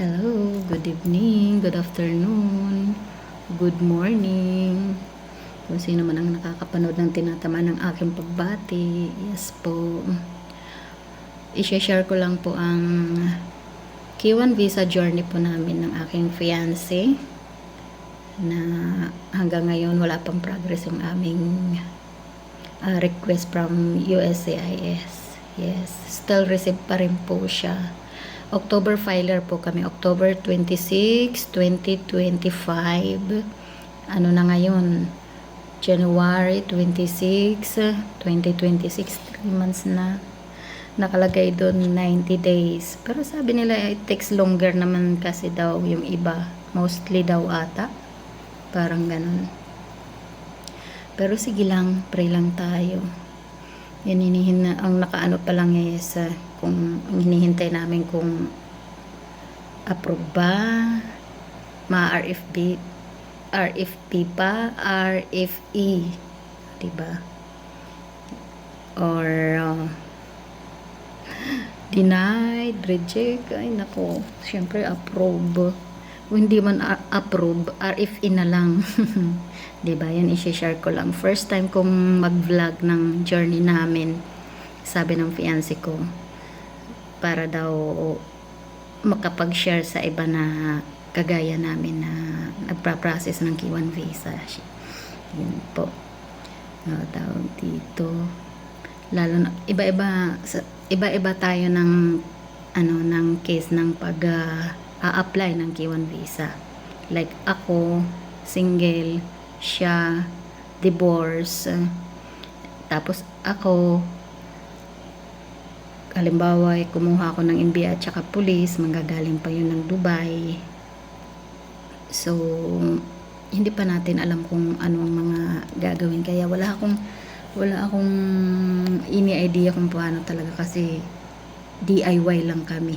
Hello, good evening, good afternoon, good morning. Kung sino man ang nakakapanood ng tinatama ng aking pagbati, yes po. I-share ko lang po ang K1 visa journey po namin ng aking fiancé na hanggang ngayon wala pang progress yung aming request from USCIS. Yes, still receive pa rin po siya. October filer po kami, October 26, 2025. Ano na ngayon? January 26, 2026. 3 months na. Nakalagay doon 90 days. Pero sabi nila it takes longer naman kasi daw yung iba. Mostly daw ata. Parang ganun. Pero sige lang, pray lang tayo. Yan ang nakaano pa lang is kung hinihintay namin kung approve ba, RFP pa, RFE, diba? Or denied, reject, ay nako, syempre approve. Kung hindi man approve, RFE na lang. Diba? Yan i-share ko lang. First time kong mag-vlog ng journey namin, sabi ng fiancé ko, para daw makapag-share sa iba na kagaya namin na nagpa-process ng K1 visa. Yun po. Tawag dito. Lalo na, iba-iba tayo ng ng case ng pag-a-apply ng K1 visa. Like ako, single, siya, divorce, tapos ako, halimbawa, kumuha ako ng NBI at saka police, manggagaling pa yun ng Dubai. So, hindi pa natin alam kung ano ang mga gagawin. Kaya wala akong ini idea kung paano talaga kasi DIY lang kami.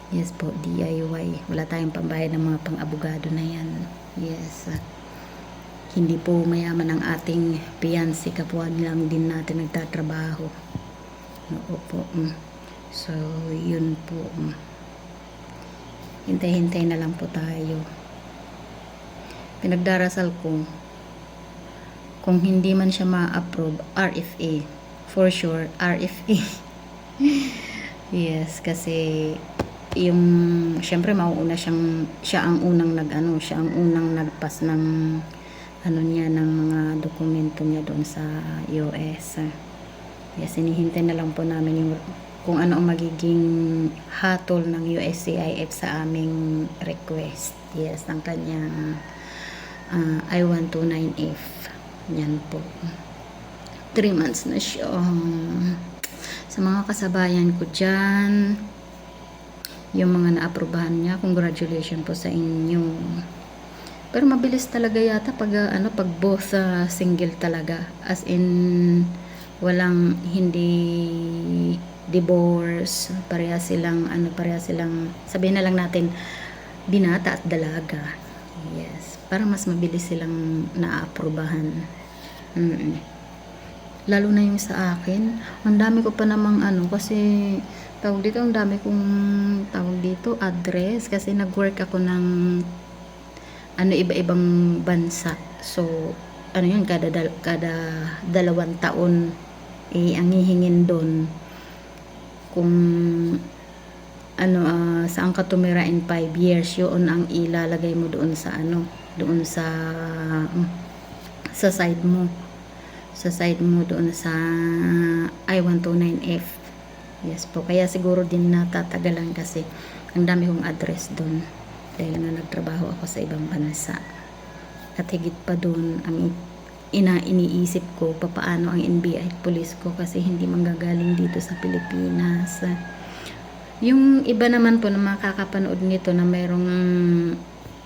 Yes po, DIY. Wala tayong pambayad ng mga pang-abogado na yan. Yes. Hindi po mayaman ang ating fiancé, kapwa lang din natin nagtatrabaho. Opo. So, yun po. Hintay-hintay na lang po tayo. Pinagdarasal ko, kung hindi man siya ma-approve, RFA. For sure, RFA. Yes, kasi yung, syempre mauuna siya ang unang siya ang unang nagpas ng niya, ng mga dokumento niya doon sa US. Yes, hinihintay na lang po namin yung kung ano ang magiging hatol ng USCIS sa aming request. Yes, ang kanyang I-129F. Yan po. 3 months na siya. Sa mga kasabayan ko dyan, yung mga naaprubahan niya, congratulations po sa inyo. Pero mabilis talaga yata pag pag both single talaga, as in walang hindi divorce, pareha silang sabihin na lang natin binata at dalaga. Yes, para mas mabilis silang naaprubahan. Lalo na yung sa akin, ang dami ko pa namang kasi tawag dito, ang dami kong tawag dito address, kasi nag-work ako ng iba-ibang bansa. So, yun, kada 2 taon, ang hihingin doon kung saan ka tumira in 5 years, yun ang ilalagay mo doon sa doon sa side mo. Sa side mo doon sa I-129F. Yes po. Kaya siguro din natatagalan kasi ang dami kong address doon. Dahil nga nagtrabaho ako sa ibang bansa. At higit pa doon, ang iniisip ko, papaano ang NBI at police ko kasi hindi manggagaling dito sa Pilipinas. Yung iba naman po na makakapanood nito na mayroong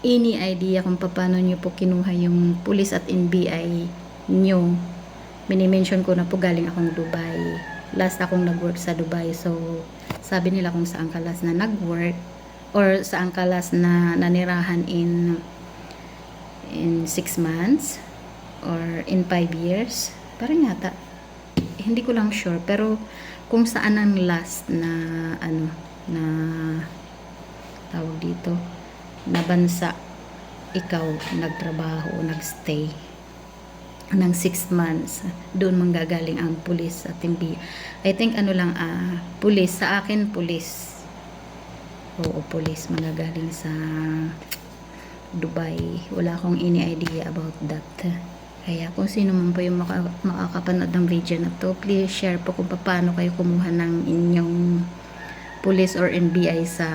any idea kung paano nyo po kinuha yung police at NBI nyo. Minimension ko na po galing akong Dubai. Last akong nag-work sa Dubai. So, sabi nila kung saan ka last na nag-work or saan ka last na nanirahan in 6 months or in 5 years. Parang yata. Hindi ko lang sure. Pero kung saan ang last na na tawag dito dito na bansa ikaw nagtrabaho, nagstay ng 6 months, doon manggagaling ang pulis at hindi, I think ano lang, pulis, sa akin pulis, oo, pulis, manggagaling sa Dubai. Wala akong any idea about that. Kaya kung sino man po yung makakapanood ng video na to, please share po kung paano kayo kumuha ng inyong police or NBI sa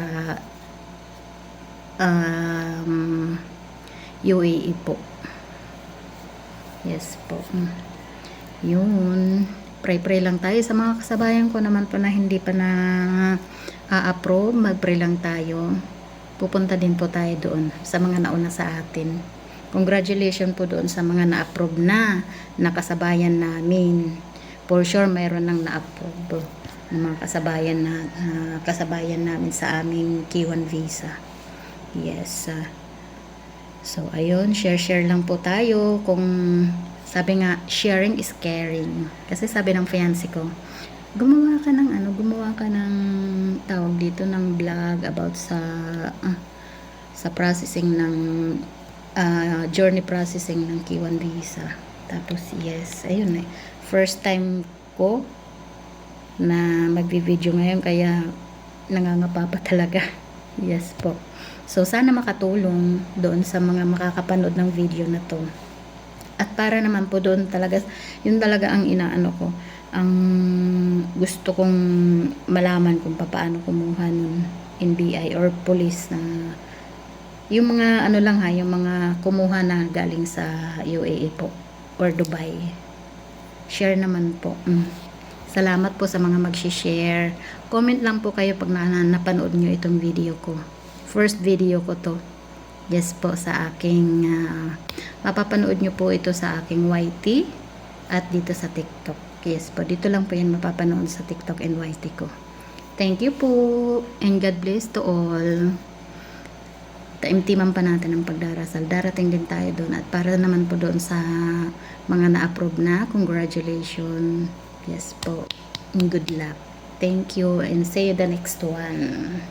UAE po. Yes po. Yun. Pray lang tayo sa mga kasabayan ko naman po na hindi pa na a-approve. Mag-pray lang tayo. Pupunta din po tayo doon sa mga nauna sa atin. Congratulations po doon sa mga na-approve na kasabayan namin. For sure, mayroon nang na-approve ng mga kasabayan namin sa aming K1 visa. Yes. So, ayun, share lang po tayo. Kung sabi nga, sharing is caring. Kasi sabi ng fiancé ko, gumawa ka ng tawag dito ng vlog about sa processing ng journey processing ng K1 visa. Tapos, yes, ayun eh. First time ko na magbi-video ngayon, kaya nangangapa pa talaga. Yes po. So, sana makatulong doon sa mga makakapanood ng video na to. At para naman po doon talaga, yun talaga ang inaano ko. Ang gusto kong malaman kung paano kumuha nun NBI or police na yung mga ano lang yung mga kumuha na galing sa UAE po or Dubai. Share naman po. Salamat po sa mga mag-share. Comment lang po kayo pag napanood nyo itong video ko. First video ko to. Yes po, sa aking mapapanood nyo po ito sa aking YT at dito sa TikTok. Yes po, dito lang po yan mapapanood sa TikTok and YT ko. Thank you po and God bless to all. Taimtiman pa natin ang pagdarasal. Darating din tayo doon at para naman po doon sa mga na-approve na, congratulations. Yes po, and good luck. Thank you and see you the next one.